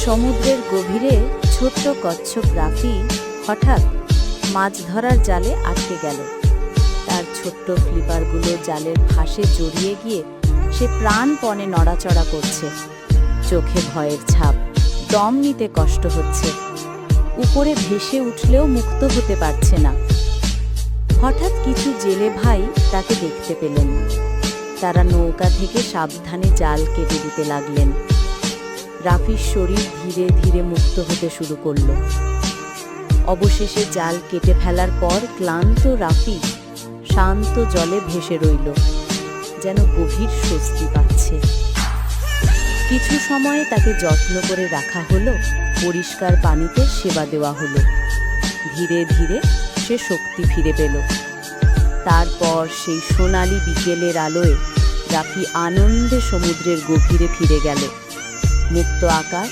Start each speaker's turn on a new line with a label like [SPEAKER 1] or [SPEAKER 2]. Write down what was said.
[SPEAKER 1] সমুদ্রের গভীরে ছোট্ট কচ্ছপ রাফি হঠাৎ মাছ ধরার জালে আটকে গেল। তার ছোট্ট ফ্লিপারগুলো জালের ফাঁসে জড়িয়ে গিয়ে সে প্রাণপণে নড়াচড়া করছে। চোখে ভয়ের ছাপ, দম নিতে কষ্ট হচ্ছে। উপরে ভেসে উঠলেও মুক্ত হতে পারছে না। হঠাৎ কিছু জেলে ভাই তাকে দেখতে পেলেন। তারা নৌকা থেকে সাবধানে জাল কেটে দিতে লাগলেন। রাফির শরীর ধীরে ধীরে মুক্ত হতে শুরু করল। অবশেষে জাল কেটে ফেলার পর ক্লান্ত রাফি শান্ত জলে ভেসে রইল, যেন গভীর স্বস্তি পাচ্ছে। কিছু সময়ে তাকে যত্ন করে রাখা হলো, পরিষ্কার পানিতে সেবা দেওয়া হলো। ধীরে ধীরে সে শক্তি ফিরে পেল। তারপর সেই সোনালি বিকেলের আলোয় রাফি আনন্দে সমুদ্রের গভীরে ফিরে গেল। মুক্ত আকাশ,